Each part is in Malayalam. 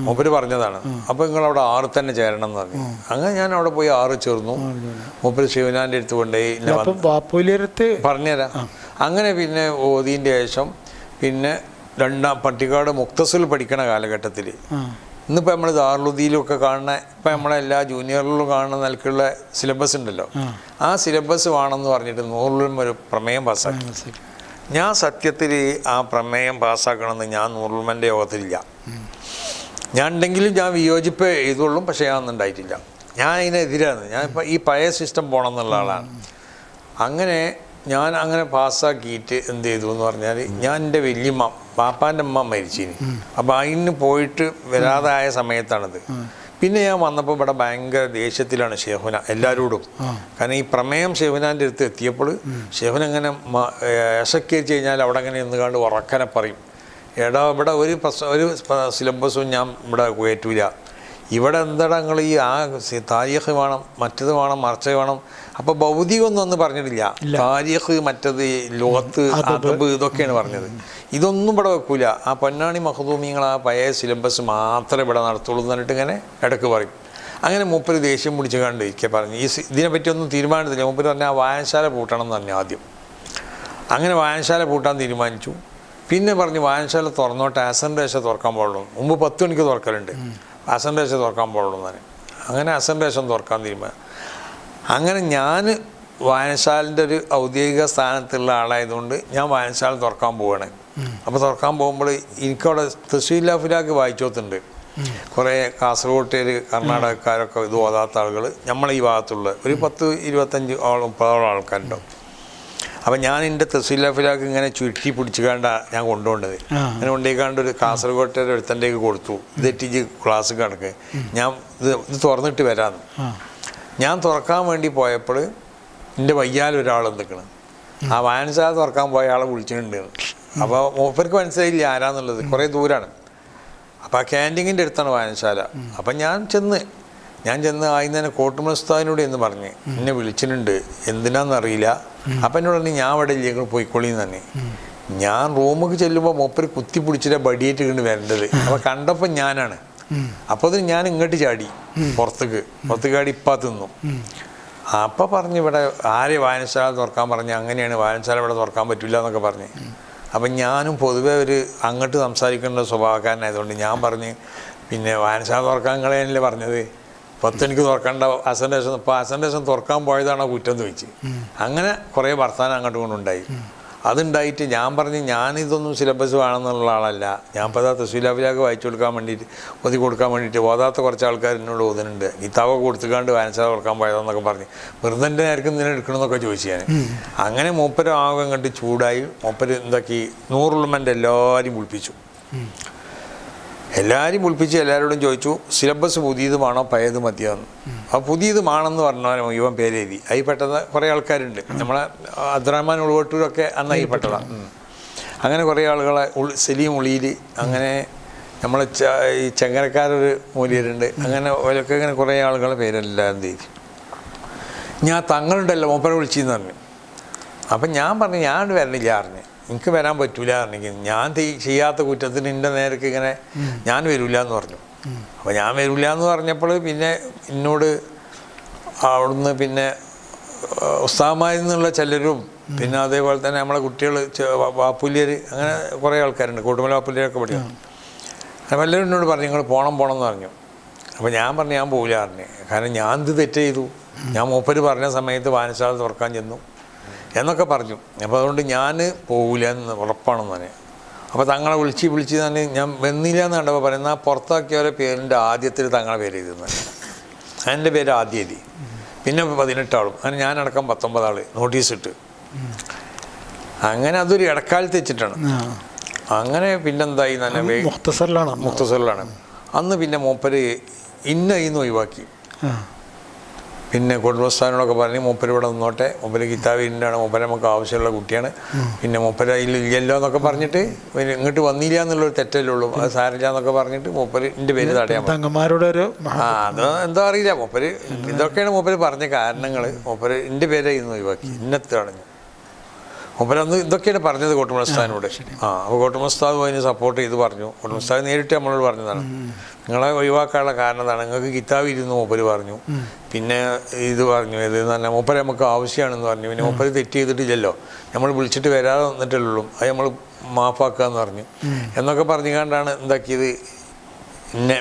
മൂപ്പര് പറഞ്ഞതാണ്. അപ്പോൾ നിങ്ങളവിടെ 6 തന്നെ ചേരണം എന്ന് പറഞ്ഞു. അങ്ങനെ ഞാൻ അവിടെ പോയി 6 ചേർന്നു. മൂപ്പര് ശിവനാൻ്റെ അടുത്ത് കൊണ്ടുപോയി പറഞ്ഞുതരാം. അങ്ങനെ പിന്നെ ഓതിൻ്റെ ശേഷം പിന്നെ പട്ടിക്കാട് മുക്തസിൽ പഠിക്കണ കാലഘട്ടത്തിൽ ഇന്നിപ്പോൾ നമ്മൾ ദാറുലുദ്ദീലൊക്കെ കാണുന്ന ഇപ്പം നമ്മളെല്ലാ ജൂനിയറിലും കാണുന്ന നിലക്കുള്ള സിലബസ് ഉണ്ടല്ലോ, ആ സിലബസ് വേണമെന്ന് പറഞ്ഞിട്ട് 100 ഒരു പ്രമേയം പാസ്സാക്കി. ഞാൻ സത്യത്തിൽ ആ പ്രമേയം പാസ്സാക്കണമെന്ന് ഞാൻ നൂറുൽമൻ്റെ യോഗത്തിലില്ല. ഞാൻ ഉണ്ടെങ്കിലും ഞാൻ വിയോജിപ്പ് എഴുതുള്ളൂ, പക്ഷേ ഞാൻ ഒന്നും ഉണ്ടായിട്ടില്ല. ഞാൻ അതിനെതിരാണ്. ഞാനിപ്പോൾ ഈ പഴയ സിസ്റ്റം പോകണം എന്നുള്ള ആളാണ്. ഞാൻ പാസ്സാക്കിയിട്ട് എന്ത് ചെയ്തു എന്ന് പറഞ്ഞാൽ, ഞാൻ എൻ്റെ വല്യമ്മ പാപ്പാൻ്റെ അമ്മ മരിച്ചിനി. അപ്പോൾ അതിന് പോയിട്ട് വരാതായ സമയത്താണിത്. പിന്നെ ഞാൻ വന്നപ്പോൾ ഇവിടെ ഭയങ്കര ദേഷ്യത്തിലാണ് ഷെഹുന എല്ലാവരോടും. കാരണം ഈ പ്രമേയം ഷെഹുനാൻ്റെ അടുത്ത് എത്തിയപ്പോൾ ഷെഹുന അങ്ങനെ എസക്കേച്ച് കഴിഞ്ഞാൽ അവിടെ അങ്ങനെ നിന്നുകാണ്ട് ഉറക്കനെ പറയും, എടാ ഇവിടെ ഒരു സിലബസും ഞാൻ ഇവിടെ കയറ്റൂല. ഇവിടെ എന്താടാ നിങ്ങൾ ഈ താരീഖ് വേണം, മറ്റത് വേണം, മറിച്ചത് വേണം. അപ്പോൾ ഭൗതികമൊന്നും ഒന്നും പറഞ്ഞിട്ടില്ല. താരീഖ്, മറ്റത് ലോകത്ത്, അദബ്, ഇതൊക്കെയാണ് പറഞ്ഞത്. ഇതൊന്നും ഇവിടെ വെക്കൂല. ആ പൊന്നാണി മഖ്ദൂമിങ്ങൾ ആ പഴയ സിലബസ് മാത്രമേ ഇവിടെ നടത്തുള്ളൂ എന്ന് പറഞ്ഞിട്ട് ഇങ്ങനെ ഇടയ്ക്ക് പറയും. അങ്ങനെ മൂപ്പര് ദേഷ്യം പിടിച്ച് കണ്ട് ഇരിക്കെ പറഞ്ഞു, ഇതിനെപ്പറ്റിയൊന്നും തീരുമാനത്തില്ല. മൂപ്പര് പറഞ്ഞാൽ ആ വായനശാല പൂട്ടണം എന്ന് പറഞ്ഞു ആദ്യം. അങ്ങനെ വായനശാല പൂട്ടാൻ തീരുമാനിച്ചു. പിന്നെ പറഞ്ഞു വായനശാല തുറന്നോട്ടെ, അസറിൻ്റെ ശേഷം തുറക്കാൻ പാടുള്ളൂ. മുമ്പ് 10 മണിക്ക് തുറക്കലുണ്ട്, അസറിൻ്റെ ശേഷം തുറക്കാൻ പാടുള്ളൂ എന്നാണ്. അങ്ങനെ അസറിൻ്റെ ശേഷം തുറക്കാൻ തീരുമാനം. അങ്ങനെ ഞാൻ വായനശാലിൻ്റെ ഒരു ഔദ്യോഗിക സ്ഥാനത്തുള്ള ആളായതുകൊണ്ട് ഞാൻ വായനശാല തുറക്കാൻ പോവുകയാണ്. അപ്പോൾ തുറക്കാൻ പോകുമ്പോൾ എനിക്കവിടെ തഹ്സീലുൽ വായിച്ചോത്തുണ്ട്. കുറേ കാസർഗോട്ടുകാർ, കർണാടകക്കാരൊക്കെ ഇത് ഓതാത്ത ആളുകൾ നമ്മളെ ഈ ഭാഗത്തുള്ള ഒരു 10-25 ആൾക്കാരുണ്ടാവും. അപ്പം ഞാൻ എൻ്റെ തഹ്സീലുൽ ഇങ്ങനെ ചുരുട്ടി പിടിച്ചുകാണ്ട ഞാൻ കൊണ്ടുപോകേണ്ടത്. അങ്ങനെ കൊണ്ടുപോയിക്കാണ്ട് ഒരു കാസർഗോട്ടെ ഒരുത്തൻ്റെക്ക് കൊടുത്തു, ഇതെറ്റിച്ച് ക്ലാസ് കണക്ക് ഞാൻ ഇത് തുറന്നിട്ട് വരാമെന്ന്. ഞാൻ തുറക്കാൻ വേണ്ടി പോയപ്പോൾ എൻ്റെ വയ്യാലൊരാൾ നിൽക്കണം. ആ വായനശാല തുറക്കാൻ പോയ ആളെ വിളിച്ചിട്ടുണ്ട്. അപ്പോൾ മൂപ്പർക്ക് മനസ്സിലായില്ല ആരാന്നുള്ളത്, കുറേ ദൂരമാണ്. അപ്പോൾ ആ ക്യാൻറ്റീനിൻ്റെ അടുത്താണ് വായനശാല. അപ്പം ഞാൻ ചെന്ന് ആദ്യം തന്നെ കോട്ടുമസ്താവിനോട് എന്ന് പറഞ്ഞ് എന്നെ വിളിച്ചിട്ടുണ്ട്, എന്തിനാണെന്നറിയില്ല. അപ്പം എന്നോട് പറഞ്ഞു ഞാൻ അവിടെ ഇല്ല, ഞങ്ങൾ പോയിക്കോളിന്ന് തന്നെ. ഞാൻ റൂമിൽ ചെല്ലുമ്പോൾ മൂപ്പര് കുത്തി പിടിച്ചിട്ട് ബടിയേറ്റ് കണ്ട് വരേണ്ടത്. അപ്പോൾ കണ്ടപ്പോൾ ഞാനാണ്. അപ്പോൾ അതിന് ഞാൻ ഇങ്ങോട്ട് ചാടി പുറത്തേക്ക് ചാടി ഇപ്പം തിന്നു. അപ്പം പറഞ്ഞ് ഇവിടെ ആരെ വായനശാല തുറക്കാൻ പറഞ്ഞ്, അങ്ങനെയാണ് വായനശാല ഇവിടെ തുറക്കാൻ പറ്റില്ല എന്നൊക്കെ പറഞ്ഞ്. അപ്പം ഞാനും പൊതുവെ ഒരു അങ്ങോട്ട് സംസാരിക്കേണ്ട സ്വഭാവക്കാരനായതുകൊണ്ട് ഞാൻ പറഞ്ഞ് പിന്നെ വായനശാല തുറക്കാൻ കളയാനല്ലേ പറഞ്ഞത്, 10 മണിക്ക് തുറക്കേണ്ട അസൻറ്റേഷൻ, ഇപ്പോൾ അസൻറ്റേഷൻ തുറക്കാൻ പോയതാണോ കുറ്റം എന്ന് ചോദിച്ച്. അങ്ങനെ കുറേ വർത്തമാനം അങ്ങോട്ട് കൊണ്ടുണ്ടായി. അതുണ്ടായിട്ട് ഞാൻ പറഞ്ഞ് ഞാനിതൊന്നും സിലബസ് വേണമെന്നുള്ള ആളല്ല. ഞാൻ ഇപ്പോൾ തഹ്സീലുൽ വായിച്ചു കൊടുക്കാൻ വേണ്ടിയിട്ട് കൊടുക്കാൻ വേണ്ടിയിട്ട് ഓതാത്ത കുറച്ച് ആൾക്കാർ എന്നോട് ഓതുന്നുണ്ട്, ഗീതാവ കൊടുത്തുകാണ്ട് വായനശാല തുറക്കാൻ പോയതെന്നൊക്കെ പറഞ്ഞ് വെറുതെ എൻ്റെ നേരത്തെ എന്തിനാ എടുക്കണമെന്നൊക്കെ ചോദിച്ചു ഞാൻ. അങ്ങനെ മൂപ്പര് ആകെ കണ്ട് ചൂടായി. മൂപ്പര് എന്താക്കി നൂറുൽമൻ്റെ എല്ലാവരും വിളിപ്പിച്ചു. എല്ലാവരോടും ചോദിച്ചു, സിലബസ് പുതിയത് വേണോ പഴയത് മതിയാന്ന്. അപ്പോൾ പുതിയത് വേണമെന്ന് പറഞ്ഞാൽ ഇവൻ പേരെഴുതി. അതിൽ പെട്ടത് കുറേ ആൾക്കാരുണ്ട്. നമ്മളെ അബ്ദുറഹ്മാൻ ഉൾവട്ടൂരൊക്കെ അന്ന് അതിൽ പെട്ടതാണ്. അങ്ങനെ കുറേ ആളുകളെ സലീം ഉളിയിൽ, അങ്ങനെ നമ്മളെ ഈ ചെങ്ങരക്കാരൊരു മൂല്യരുണ്ട്. അങ്ങനെ അവരൊക്കെ ഇങ്ങനെ കുറേ ആളുകളെ പേരെല്ലാം എഴുതി. ഞാൻ തങ്ങളുണ്ടല്ലോ മൂപ്പരെ വിളിച്ചെന്ന് പറഞ്ഞു. അപ്പം ഞാൻ പറഞ്ഞു ഞാൻ വരണില്ല പറഞ്ഞു, എനിക്ക് വരാൻ പറ്റൂല പറഞ്ഞെങ്കിൽ ഞാൻ ചെയ്യാത്ത കുറ്റത്തിന് എൻ്റെ നേരക്ക് ഇങ്ങനെ ഞാൻ വരില്ല എന്ന് പറഞ്ഞു. അപ്പോൾ ഞാൻ വരില്ല എന്ന് പറഞ്ഞപ്പോൾ പിന്നെ എന്നോട് അവിടുന്ന് പിന്നെ ഉസ്താദുമാരിൽ നിന്നുള്ള ചിലരും പിന്നെ അതേപോലെ തന്നെ നമ്മളെ കുട്ടികൾ വാപ്പുല്യർ, അങ്ങനെ കുറേ ആൾക്കാരുണ്ട്, കൂട്ടുമല വാപ്പുല്യരൊക്കെ പഠിക്കണം. അപ്പോൾ എല്ലാവരും എന്നോട് പറഞ്ഞു നിങ്ങൾ പോകണം എന്ന് പറഞ്ഞു. അപ്പോൾ ഞാൻ പറഞ്ഞു ഞാൻ പോകില്ല പറഞ്ഞു. കാരണം ഞാൻ ഇത് തെറ്റ് ചെയ്തു, ഞാൻ മൂപ്പര് പറഞ്ഞ സമയത്ത് വായനശാല തുറക്കാൻ ചെന്നു എന്നൊക്കെ പറഞ്ഞു. അപ്പോൾ അതുകൊണ്ട് ഞാൻ പോകില്ല എന്ന് ഉറപ്പാണെന്ന് തന്നെ. അപ്പോൾ തങ്ങളെ വിളിച്ച് തന്നെ ഞാൻ വന്നില്ല എന്ന് കണ്ടപ്പോൾ പറയുന്നത് ആ പുറത്താക്കിയവരെ പേരിൻ്റെ ആദ്യത്തിൽ തങ്ങളെ പേര് എഴുതുന്നത്. എൻ്റെ പേര് ആദ്യം എഴുതി. പിന്നെ 18 ആളും, അങ്ങനെ ഞാനടക്കം 19 ആൾ നോട്ടീസ് ഇട്ട്. അങ്ങനെ അതൊരു ഇടക്കാലത്ത് വെച്ചിട്ടാണ്. അങ്ങനെ പിന്നെന്തായി തന്നെ മുഖ്തസറിലാണ് അന്ന് പിന്നെ മൂപ്പര് ഇന്ന് ഒഴിവാക്കി. പിന്നെ കുടുംബസ്ഥാനോടൊക്കെ പറഞ്ഞ് മൂപ്പര് ഇവിടെ നിന്നോട്ടെ, മൂപ്പര് കിതാബിൻ്റെയാണ്, മൂപ്പര് നമുക്ക് ആവശ്യമുള്ള കുട്ടിയാണ്, പിന്നെ മൂപ്പര് അതിൽ ഇല്ലല്ലോ എന്നൊക്കെ പറഞ്ഞിട്ട് ഇങ്ങോട്ട് വന്നില്ല എന്നുള്ളൊരു തെറ്റല്ലേ ഉള്ളൂ, അത് സാരില്ല എന്നൊക്കെ പറഞ്ഞിട്ട് മൂപ്പര് എൻ്റെ പേര് തടയാൻ അത് എന്തോ അറിയില്ല. മൂപ്പര് ഇതൊക്കെയാണ് മൂപ്പര് പറഞ്ഞ കാരണങ്ങൾ. മൂപ്പര് എൻ്റെ പേരെ ഇന്ന് ഒഴിവാക്കി, ഇന്നത്തെ തടഞ്ഞു. മൂപ്പരന്ന് ഇതൊക്കെയാണ് പറഞ്ഞത് കോട്ടുമസ്താദിനോട്. അപ്പോൾ കോട്ടുമസ്താദ് അതിന് സപ്പോർട്ട് ചെയ്ത് പറഞ്ഞു. കോട്ടുമസ്താദ് നേരിട്ട് നമ്മളോട് പറഞ്ഞതാണ്, നിങ്ങളെ ഒഴിവാക്കാനുള്ള കാരണം എന്താണ്, നിങ്ങൾക്ക് കിതാബ് ഇരുന്ന് മൂപ്പര് പറഞ്ഞു, പിന്നെ ഇത് പറഞ്ഞു, ഇത് തന്നെ മൂപ്പര് നമുക്ക് ആവശ്യമാണെന്ന് പറഞ്ഞു, പിന്നെ മൂപ്പര് തെറ്റ് ചെയ്തിട്ടില്ലല്ലോ, നമ്മൾ വിളിച്ചിട്ട് വരാതെ വന്നിട്ടുള്ളൂ, അത് നമ്മൾ മാഫാക്കുക എന്ന് പറഞ്ഞു എന്നൊക്കെ പറഞ്ഞുകൊണ്ടാണ് എന്താക്കിയത് എന്നെ.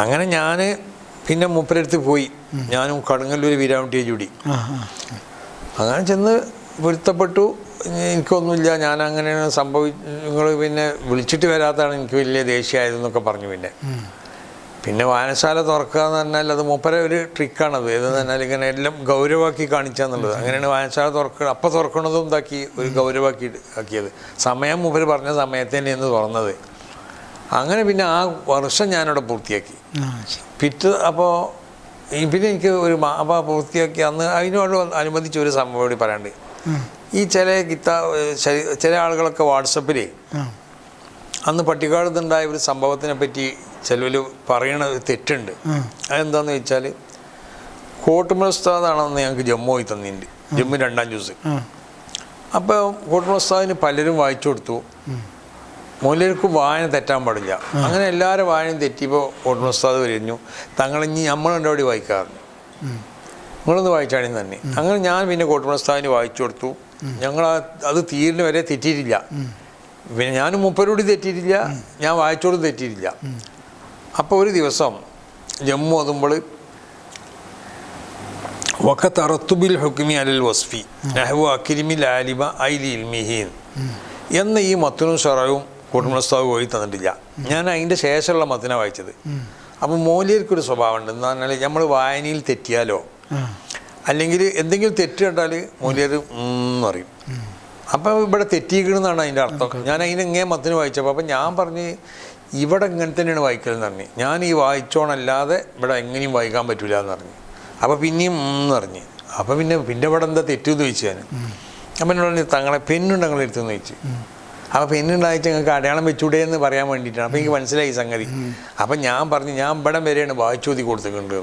അങ്ങനെ ഞാൻ പിന്നെ മൂപ്പരടുത്ത് പോയി, ഞാനും കടുങ്ങല്ലൂർ വീരാൻകുട്ടിയെ ചൂടി അങ്ങനെ ചെന്ന് പൊരുത്തപ്പെട്ടു. എനിക്കൊന്നുമില്ല, ഞാൻ അങ്ങനെയാണ് നിങ്ങൾ പിന്നെ വിളിച്ചിട്ട് വരാത്തതാണ് എനിക്ക് വലിയ ദേഷ്യമായതെന്നൊക്കെ പറഞ്ഞു. പിന്നെ വായനശാല തുറക്കുക എന്ന് പറഞ്ഞാൽ അത് മൂപ്പര ഒരു ട്രിക്കാണത്. ഏതെന്ന് പറഞ്ഞാൽ ഇങ്ങനെ എല്ലാം ഗൗരവമാക്കി കാണിച്ചാന്നുള്ളത്. അങ്ങനെയാണ് വായനശാല അപ്പോൾ തുറക്കണതും ഇതാക്കി ഒരു ഗൗരവമാക്കി ആക്കിയത്. സമയം മൂപ്പര് പറഞ്ഞ സമയത്ത് തന്നെയാണ് തുറന്നത്. അങ്ങനെ പിന്നെ ആ വർഷം ഞാനവിടെ പൂർത്തിയാക്കി. അപ്പോൾ പിന്നെ എനിക്ക് ഒരു അപ്പോൾ പൂർത്തിയാക്കി അന്ന് അതിനോട് അനുബന്ധിച്ച് ഒരു സംഭവം കൂടി പറയാണ്ട്. ഈ ചില ആളുകളൊക്കെ വാട്സപ്പിൽ അന്ന് പട്ടിക്കാടുണ്ടായ ഒരു സംഭവത്തിനെ പറ്റി ചിലവർ പറയണത് തെറ്റുണ്ട്. അതെന്താണെന്ന് വെച്ചാൽ കോട്ടുമൽ ഉസ്താദാണെന്ന് ഞങ്ങൾക്ക് ജമ്മു പോയി തന്നിട്ടുണ്ട്, ജമ്മു 2-ാം ജ്യൂസ്. അപ്പോൾ കോട്ടുമൽ ഉസ്താദിന് പലരും വായിച്ചു കൊടുത്തു. മൂല്യർക്കും വായന തെറ്റാൻ പാടില്ല. അങ്ങനെ എല്ലാവരും വായനയും തെറ്റിയപ്പോൾ കോട്ടുമൽ ഉസ്താദ് പറഞ്ഞു, തങ്ങളിഞ്ഞി നമ്മളെൻ്റെ വായിക്കാറുണ്ട്, നിങ്ങളൊന്ന് വായിച്ചാണെങ്കിൽ തന്നെ. അങ്ങനെ ഞാൻ പിന്നെ കോട്ടുമൽ ഉസ്താദിന് വായിച്ചു കൊടുത്തു. ഞങ്ങൾ അത് തീരിന് വരെ തെറ്റിയിട്ടില്ല. പിന്നെ ഞാനും മൂപ്പരോട് തെറ്റിയിട്ടില്ല, ഞാൻ വായിച്ചോടും തെറ്റിയിട്ടില്ല. അപ്പോൾ ഒരു ദിവസം ജമ്മു അതുമ്പോൾ വഖതറത്തുബിൽ ഹുക്മി അലൽ വസ്ഫി നഹ്വു അക്രിമിൽ ആലിമ ഐലി ഇൽമിഹീൻ എന്ന ഈ മത്തിനും ഷറയും കോട്ടുമൽ ഉസ്താദ് പോയി തന്നിട്ടില്ല. ഞാൻ അതിൻ്റെ ശേഷമുള്ള മത്തിനെ വായിച്ചത്. അപ്പോൾ മൂല്യർക്കൊരു സ്വഭാവമുണ്ട്. എന്ന് പറഞ്ഞാൽ നമ്മൾ വായനയിൽ തെറ്റിയാലോ അല്ലെങ്കിൽ എന്തെങ്കിലും തെറ്റ് കണ്ടാൽ മൂല്യർ പറയും. അപ്പോൾ ഇവിടെ തെറ്റിക്കണമെന്നാണ് അതിൻ്റെ അർത്ഥം. ഞാൻ അതിനെങ്ങനെ മത്തിന് വായിച്ചപ്പോൾ അപ്പം ഞാൻ പറഞ്ഞ് ഇവിടെ ഇങ്ങനെ തന്നെയാണ് വായിക്കലെന്ന് പറഞ്ഞു. ഞാൻ ഈ വായിച്ചോണല്ലാതെ ഇവിടെ എങ്ങനെയും വായിക്കാൻ പറ്റില്ല എന്ന് പറഞ്ഞു. അപ്പോൾ പിന്നെയും പറഞ്ഞ് അപ്പോൾ പിന്നെ ഇവിടെ എന്താ തെറ്റെന്ന് ചോദിച്ചു ഞാൻ. അപ്പം എന്നോട് പറഞ്ഞു, തങ്ങളെ പെണ്ണുണ്ട് ഞങ്ങൾ എടുത്തെന്ന് ചോദിച്ചു. അപ്പോൾ പെണ്ണുണ്ടായിട്ട് ഞങ്ങൾക്ക് അടയാളം വെച്ചൂടെ എന്ന് പറയാൻ വേണ്ടിയിട്ടാണ്. അപ്പോൾ എനിക്ക് മനസ്സിലായി സംഗതി. അപ്പം ഞാൻ പറഞ്ഞു, ഞാൻ ഇവിടെ വരെയാണ് വായിച്ചോതി കൊടുത്തിട്ടുണ്ട്.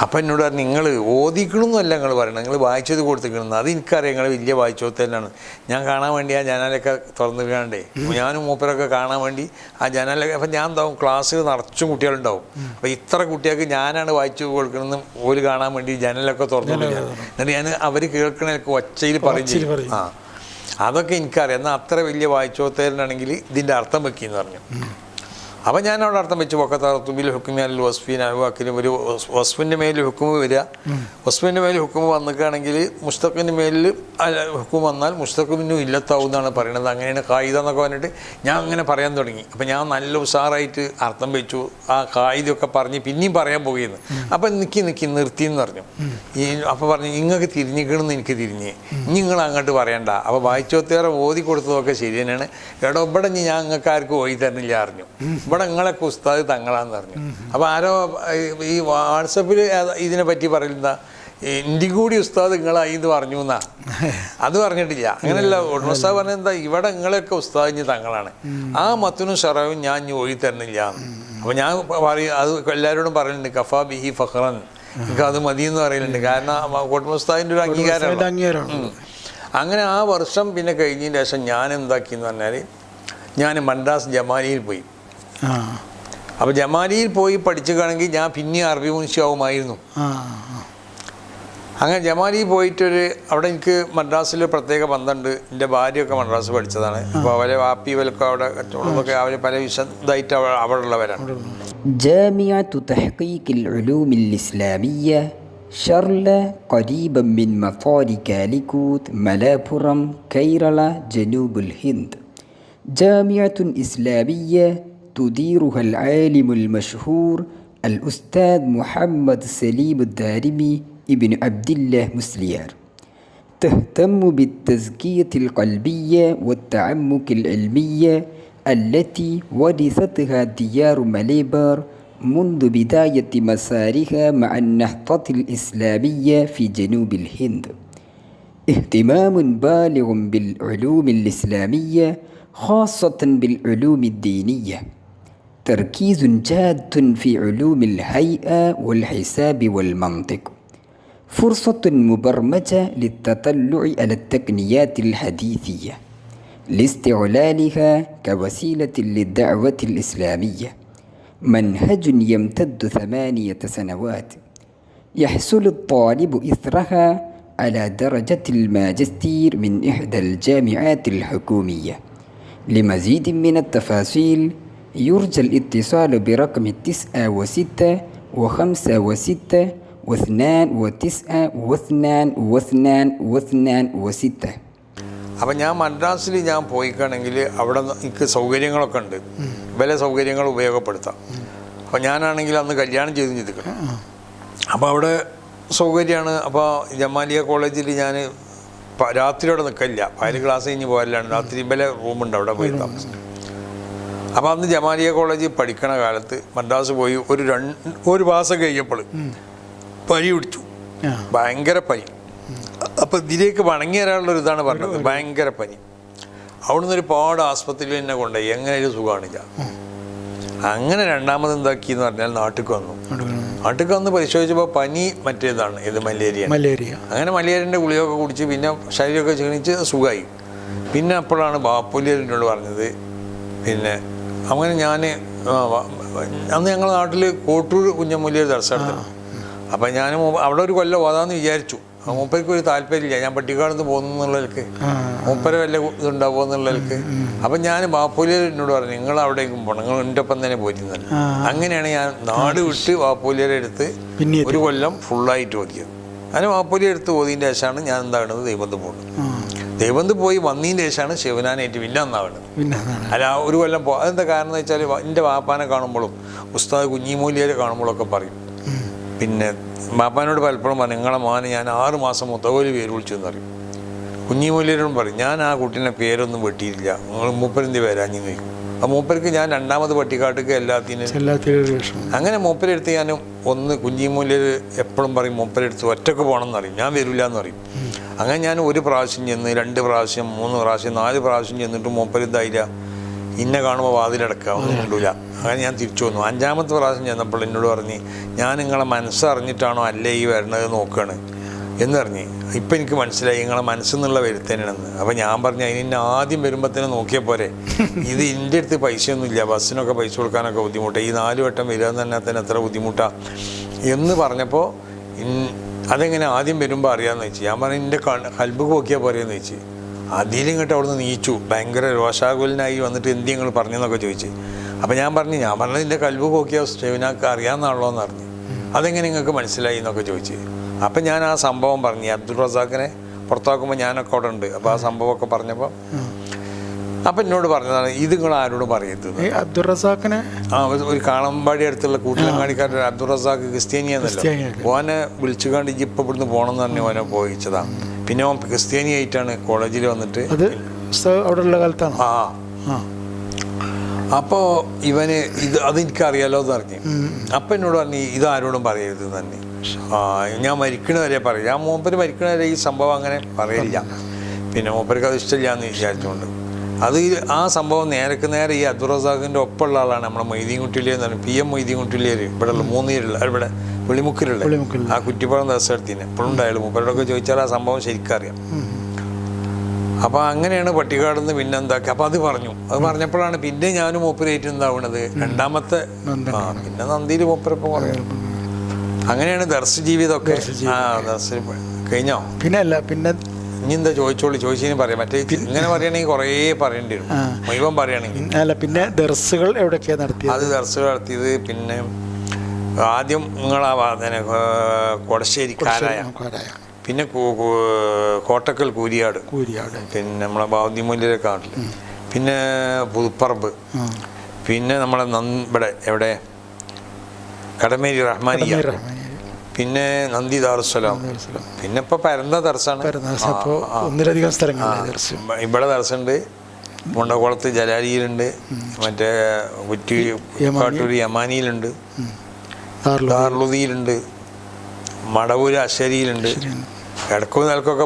അപ്പം എന്നോട് പറഞ്ഞു, നിങ്ങൾ ഓദിക്കണമെന്നല്ല നിങ്ങൾ പറയണം, നിങ്ങൾ വായിച്ചത് കൊടുത്തിക്കണമെന്ന്. അത് എനിക്കറിയാം, നിങ്ങൾ വലിയ വായിച്ചോത്തല്ലാണ്. ഞാൻ കാണാൻ വേണ്ടി ആ ജനാലൊക്കെ തുറന്നിരിക്കാണ്ടേ, ഞാനും മൂപ്പരൊക്കെ കാണാൻ വേണ്ടി ആ ജനാലൊക്കെ. അപ്പം ഞാൻ എന്താവും, ക്ലാസ്സിൽ നിറച്ചും കുട്ടികളുണ്ടാവും. അപ്പോൾ ഇത്ര കുട്ടികൾക്ക് ഞാനാണ് വായിച്ചു കൊടുക്കണമെന്ന് ഓല് കാണാൻ വേണ്ടി ജനലൊക്കെ തുറന്നിട്ട് എന്നിട്ട് ഞാൻ അവർ കേൾക്കണൊക്കെ ഒച്ചയിൽ പറയും. അതൊക്കെ എനിക്കറിയാം. എന്നാൽ അത്ര വലിയ വായിച്ചോത്തരനാണെങ്കിൽ ഇതിൻ്റെ അർത്ഥം വെക്കിയെന്ന് പറഞ്ഞു. അപ്പം ഞാൻ അവിടെ അർത്ഥം വെച്ച് വഖതറത്തുബിൽ ഹുക്മി അൽ വസ്ഫി നഹ്വാക്കിലും ഒരു വസ്ഫിൻ്റെ മേലിൽ ഹുക്കുമ് വരിക. വസ്ഫിൻ്റെ മേലിൽ ഹുക്കുമ് വന്നിക്കുകയാണെങ്കിൽ മുസ്തഖിൻ്റെ മേലിൽ ഹുക്കും വന്നാൽ മുസ്തഖിനും ഇല്ലത്താവും എന്നാണ് പറയുന്നത്. അങ്ങനെയാണ് കായിക എന്നൊക്കെ പറഞ്ഞിട്ട് ഞാൻ അങ്ങനെ പറയാൻ തുടങ്ങി. അപ്പം ഞാൻ നല്ല ഉഷാറായിട്ട് അർത്ഥം വെച്ചു. ആ കായികയൊക്കെ പറഞ്ഞ് പിന്നെയും പറയാൻ പോകുന്നു. അപ്പം നിർത്തിയെന്ന് പറഞ്ഞു. അപ്പോൾ പറഞ്ഞു, നിങ്ങൾക്ക് തിരിഞ്ഞിക്കണമെന്ന് എനിക്ക് തിരിഞ്ഞ്, ഇനി നിങ്ങൾ അങ്ങോട്ട് പറയണ്ട. അപ്പോൾ വായിച്ചോത്തേറെ ഓതി കൊടുത്തതൊക്കെ ശരി തന്നെയാണ്. എടോ ഇവിടെ ഞാൻ നിങ്ങൾക്ക് ആർക്കും ഓതി തരുന്നില്ല അറിഞ്ഞു. ഇവിടെ നിങ്ങളൊക്കെ ഉസ്താദ് തങ്ങളാന്ന് പറഞ്ഞു. അപ്പോൾ ആരോ ഈ വാട്സപ്പിൽ ഇതിനെ പറ്റി പറയുന്ന എൻ്റെ കൂടി ഉസ്താദ് നിങ്ങളായി എന്ന് പറഞ്ഞു എന്നാ. അത് പറഞ്ഞിട്ടില്ല. അങ്ങനെയല്ല, ഉസ്താദ് പറഞ്ഞത് എന്താ, ഇവിടെ നിങ്ങളൊക്കെ ഉസ്താദ് ഇനി തങ്ങളാണ്. ആ മത്തിനും ഷറവും ഞാൻ ഇനി ഒഴി തരുന്നില്ല. അപ്പോൾ ഞാൻ പറയും, അത് എല്ലാവരോടും പറയുന്നുണ്ട്, കഫാ ബിഹി ഫഖ്റൻ, എനിക്ക് അത് മതി എന്ന് പറയലുണ്ട്. കാരണം കോട്ടുമൽ ഉസ്താദിൻ്റെ ഒരു അംഗീകാരമാണ്. അങ്ങനെ ആ വർഷം പിന്നെ കഴിഞ്ഞതിന് ശേഷം ഞാൻ എന്താക്കിയെന്ന് പറഞ്ഞാൽ, ഞാൻ മദ്രാസ് ജമാലിയിൽ പോയി. അപ്പോൾ ജമാലിയിൽ പോയി പഠിക്കുകയാണെങ്കിൽ ഞാൻ പിന്നെ അറബി മുൻഷിയാവുമായിരുന്നു. അങ്ങനെ ജമാലിയിൽ പോയിട്ടൊരു അവിടെ എനിക്ക് മദ്രാസിൽ പ്രത്യേക ബന്ധമുണ്ട്. എൻ്റെ ഭാര്യയൊക്കെ മദ്രാസ് പഠിച്ചതാണ്. അപ്പോൾ അവരെ വാപ്പി വലൊക്കെ അവിടെ കച്ചവടമൊക്കെ അവർ പല വിശദമായിട്ട് അവിടെ ഉള്ളവരാണ്. ജാമിഅത്തു തഹ്ഖീഖിൽ ഉലൂമിൽ ഇസ്ലാമിയ്യ ഷർല ഖരീബൻ മിൻ മഫാരി കാലിക്കൂത്ത് മലപ്പുറം കൈറള ജനൂബുൽ ഹിന്ദ്. ജാമിഅത്തുൻ ഇസ്ലാമിയ്യ تديرها العالم المشهور الأستاذ محمد سليم الدارمي ابن عبد الله مسليار. تهتم بالتزكية القلبية والتعمق العلمية التي ورثتها ديار مليبار منذ بداية مسارها مع النهضة الإسلامية في جنوب الهند. اهتمام بالغ بالعلوم الإسلامية خاصة بالعلوم الدينية. تركيز جاد في علوم الهيئة والحساب والمنطق. فرصة مبرمجة للتطلع على التقنيات الحديثية لاستعلالها كوسيلة للدعوة الإسلامية. منهج يمتد 8 سنوات يحصل الطالب إثرها على درجة الماجستير من إحدى الجامعات الحكومية. لمزيد من التفاصيل يرجى الاتصال برقم 96 و65 و92 അപ്പം ഞാൻ മദ്രാസിൽ ഞാൻ പോയിക്കാണെങ്കിൽ അവിടെ എനിക്ക് സൗകര്യങ്ങളൊക്കെ ഉണ്ട്, പല സൗകര്യങ്ങൾ ഉപയോഗപ്പെടുത്താം. അപ്പോൾ ഞാനാണെങ്കിൽ അന്ന് കല്യാണം ചെയ്തിരിക്കണം. അപ്പോൾ അവിടെ സൗകര്യമാണ്. അപ്പോൾ ജമാലിയ കോളേജിൽ ഞാൻ രാത്രി അവിടെ നിൽക്കില്ല, പകൽ ക്ലാസ് കഴിഞ്ഞ് പോയല്ലാണ്, രാത്രി പല റൂമുണ്ട് അവിടെ പോയി താമസിക്കും. അപ്പോൾ അന്ന് ജമാലിയ കോളേജിൽ പഠിക്കണ കാലത്ത് മദ്രാസ് പോയി ഒരു മാസം കഴിഞ്ഞപ്പോൾ പനി പിടിച്ചു, ഭയങ്കര പനി. അപ്പോൾ ഇതിലേക്ക് വണങ്ങി വരാനുള്ളൊരു ഇതാണ് പറഞ്ഞത്, ഭയങ്കര പനി. അവിടുന്ന് ഒരുപാട് ആസ്പത്രിയിൽ എന്നെ കൊണ്ടുപോയി, എങ്ങനെയൊരു സുഖമാണില്ല. അങ്ങനെ രണ്ടാമത് എന്താക്കി എന്ന് പറഞ്ഞാൽ നാട്ടിൽ വന്നു. നാട്ടിൽ വന്ന് പരിശോധിച്ചപ്പോൾ പനി മറ്റേതാണ്, ഇത് മലേറിയ. അങ്ങനെ മലേറിയൻ്റെ ഗുളികയൊക്കെ കുടിച്ച് പിന്നെ ശരീരമൊക്കെ ക്ഷീണിച്ച് സുഖമായി. പിന്നെ അപ്പോഴാണ് ബാപ്പുലിയറിനോട് പറഞ്ഞത്. പിന്നെ അങ്ങനെ ഞാൻ അന്ന് ഞങ്ങളുടെ നാട്ടിൽ കോട്ടൂർ കുഞ്ഞമ്മൂലിയൊരു ദർശനം. അപ്പം ഞാൻ അവിടെ ഒരു കൊല്ലം ഓതാന്ന് വിചാരിച്ചു. മൂപ്പർക്ക് ഒരു താല്പര്യമില്ല, ഞാൻ പട്ടിക്കാട് നിന്ന് പോകുന്നു എന്നുള്ളവർക്ക്, മൂപ്പര വല്ല ഇതുണ്ടാവുമോ എന്നുള്ളവർക്ക്. അപ്പം ഞാൻ ബാപ്പൂലിയറിനോട് പറഞ്ഞു, നിങ്ങൾ അവിടേക്കും പോകണം, നിങ്ങൾ എൻ്റെ ഒപ്പം തന്നെ പോയിരുന്നത്. അങ്ങനെയാണ് ഞാൻ നാട് വിട്ട് ബാപ്പൂലിയരെ എടുത്ത് ഒരു കൊല്ലം ഫുള്ളായിട്ട് ഓതിയത്. അങ്ങനെ ബാപ്പൂലിയെ എടുത്ത് ഓതിൻ്റെ ശേഷമാണ് ഞാൻ എന്താകുന്നത് ദൈവത്ത് പോകുന്നത്. ദൈവത്ത് പോയി വന്നതിൻ്റെ ശേഷമാണ് ശിവനാനായിട്ട് പിന്നെ ഒന്നാവുന്നത്. അല്ല ഒരു കൊല്ലം അതെന്താ കാരണം എന്ന് വെച്ചാൽ എൻ്റെ വാപ്പാനെ കാണുമ്പോഴും ഉസ്താദ് കുഞ്ഞിമൂലിയരെ കാണുമ്പോഴൊക്കെ പറയും. പിന്നെ ബാപ്പാനോട് പലപ്പോഴും പറഞ്ഞു, നിങ്ങളെ മോനെ ഞാൻ 6 മാസം മുത്തവലി പേര് വിളിച്ചു എന്ന് പറയും. കുഞ്ഞിമൂലിയരോടും പറയും, ഞാൻ ആ കുട്ടീനെ പേരൊന്നും വെട്ടിയില്ല, നിങ്ങൾ മൂപ്പരെന്ത് പേരാഞ്ഞു ചോദിക്കും. ആ മൂപ്പർക്ക് ഞാൻ രണ്ടാമത് പട്ടിക്കാട്ടിക്ക് എല്ലാത്തിനും അങ്ങനെ മൂപ്പരെടുത്ത് ഞാൻ ഒന്ന് കുഞ്ഞിമൂലിയർ എപ്പോഴും പറയും മൂപ്പരെടുത്ത് ഒറ്റക്ക് പോകണം എന്നറിയും, ഞാൻ വരില്ല എന്ന് പറയും. അങ്ങനെ ഞാൻ 1 പ്രാവശ്യം ചെന്ന് 2 പ്രാവശ്യം 3 പ്രാവശ്യം 4 പ്രാവശ്യം ചെന്നിട്ട് മൂപ്പരെന്തായില്ല, ഇന്നെ കാണുമ്പോൾ വാതിലടക്കുക, ഒന്നും കൊണ്ടില്ല. അങ്ങനെ ഞാൻ തിരിച്ചു വന്നു. 5ാമത്തെ പ്രാവശ്യം ചെന്നപ്പോൾ എന്നോട് പറഞ്ഞ്, ഞാൻ നിങ്ങളെ മനസ്സറിഞ്ഞിട്ടാണോ അല്ലേ ഈ വരണത് നോക്കുകയാണ് എന്ന് പറഞ്ഞ്. ഇപ്പം എനിക്ക് മനസ്സിലായി നിങ്ങളെ മനസ്സെന്നുള്ള വരുത്തേനാണെന്ന്. അപ്പം ഞാൻ പറഞ്ഞു, അതിന് ആദ്യം വരുമ്പോൾ തന്നെ നോക്കിയാൽ പോരെ, ഇത് എൻ്റെ അടുത്ത് പൈസയൊന്നുമില്ല, ബസ്സിനൊക്കെ പൈസ കൊടുക്കാനൊക്കെ ബുദ്ധിമുട്ടാണ്, ഈ 4 വട്ടം വരിക എന്ന് തന്നെ തന്നെ എത്ര ബുദ്ധിമുട്ടാണ് എന്ന് പറഞ്ഞപ്പോൾ അതെങ്ങനെ ആദ്യം വരുമ്പോൾ അറിയാമെന്ന് വെച്ച്. ഞാൻ പറഞ്ഞു, എൻ്റെ കൽബ് നോക്കിയാൽ പോരെയെന്ന് വെച്ച്. അതിലിങ്ങോട്ട് അവിടെ നിന്ന് നീച്ചു, ഭയങ്കര രോഷാകുലനായി വന്നിട്ട് എന്ത് നിങ്ങൾ പറഞ്ഞെന്നൊക്കെ ചോദിച്ചു. അപ്പം ഞാൻ പറഞ്ഞത് എൻ്റെ കൽബ് നോക്കിയാൽ സ്റ്റെവിനാക്ക് അറിയാമെന്നാണല്ലോ എന്ന് പറഞ്ഞു. അതെങ്ങനെ നിങ്ങൾക്ക് മനസ്സിലായി എന്നൊക്കെ ചോദിച്ചു. അപ്പം ഞാൻ ആ സംഭവം പറഞ്ഞു, അബ്ദുൾ റസാഖിനെ പുറത്താക്കുമ്പോൾ ഞാനൊക്കെ അവിടെ ഉണ്ട്. അപ്പോൾ ആ സംഭവമൊക്കെ പറഞ്ഞപ്പോൾ അപ്പം എന്നോട് പറഞ്ഞതാണ്, ഇത് നിങ്ങൾ ആരോടും പറയരുത്. അബ്ദുൾ റസാഖിനെ ഒരു കാളമ്പാടി അടുത്തുള്ള കൂട്ടിലങ്ങാടിക്കാരുടെ അബ്ദുൾ റസാഖ് ക്രിസ്ത്യാനിയാന്നല്ലോ, ഓനെ വിളിച്ചുകൊണ്ട് ഇപ്പം ഇവിടുന്ന് പോകണം എന്ന് പറഞ്ഞ് ഓനെ പോയിച്ചതാണ്. പിന്നെ ഓൻ ക്രിസ്ത്യാനിയായിട്ടാണ് കോളേജിൽ വന്നിട്ട് അവിടെയുള്ള കാലത്താണ്. അപ്പോൾ ഇവന് അതെനിക്കറിയാലോ എന്ന് പറഞ്ഞു. അപ്പം എന്നോട് പറഞ്ഞു, ഇതാരോടും പറയരുത് തന്നെ, ഞാൻ മരിക്കണ വരെ പറയും. ഞാൻ മൂപ്പര് മരിക്കണ വരെ ഈ സംഭവം അങ്ങനെ പറയില്ല. പിന്നെ മൂപ്പർക്ക് അത് ഇഷ്ടമില്ല എന്ന് വിചാരിച്ചുകൊണ്ട് ആ സംഭവം നേരെ ഈ അബ്ദുൾ റസാഖിൻ്റെ ഒപ്പമുള്ള ആളാണ് നമ്മുടെ മൊയ്തീൻകുട്ടിയിലെ എന്ന് പറഞ്ഞാൽ PM മൊയ്തീൻകുട്ടിയിലേർ, ഇവിടെയുള്ള 3 പേരുള്ള ഇവിടെ വെളിമുക്കിലുള്ള ആ കുറ്റിപ്പുറം ദർശനത്തിന് ഇപ്പോഴും ഉണ്ടായാലും മൂപ്പരോടൊക്കെ ചോദിച്ചാൽ ആ സംഭവം ശരിക്കറിയാം. അപ്പോൾ അങ്ങനെയാണ് പട്ടിക്കാട് നിന്ന് പിന്നെ എന്താക്കി. അപ്പോൾ അത് പറഞ്ഞപ്പോഴാണ് പിന്നെ ഞാനും മൂപ്പരേറ്റ് എന്താവണത് രണ്ടാമത്തെ. പിന്നെ നന്ദിയിൽ മൂപ്പരപ്പം പറയണം. അങ്ങനെയാണ് ദർശ ജീവിതമൊക്കെ. ദർശ കഴിഞ്ഞോ? പിന്നെ ഇനി എന്താ ചോദിച്ചതിന് പറയാം. മറ്റേ ഇങ്ങനെ പറയുകയാണെങ്കിൽ കുറേ പറയേണ്ടി വരും, മുഴുവൻ പറയുകയാണെങ്കിൽ. പിന്നെ ദർസുകൾ എവിടെയൊക്കെയാണ് നടത്തിയത്? അത് ദർസുകൾ നടത്തിയത് പിന്നെ ആദ്യം നിങ്ങളാ കൊടശ്ശേരി കാരായ, പിന്നെ കോട്ടക്കൽ കൂരിയാട്, പിന്നെ നമ്മളെ ബാദ്യമൂല്യരെ കാട്ടിൽ, പിന്നെ പുതുപ്പറമ്പ്, പിന്നെ നമ്മളെ ഇവിടെ എവിടെ കടമേരി റഹ്മാനിയ, പിന്നെ നന്ദി ദാറുസ്സലാം, പിന്നെ ഇപ്പൊ പരന്ന ദർശാണ്. ഒന്നിലധികം സ്ഥലങ്ങൾ ഇവിടെ ദർശുണ്ട്, മുണ്ടകുളത്ത് ജലാലിയിലുണ്ട്, മറ്റേ കാട്ടൂര് യമാനിയിലുണ്ട്, ദാർലുദിയിലുണ്ട്, മടവൂര് അശ്ശരിയിലുണ്ട്, കിഴക്കും നിലക്കൊക്കെ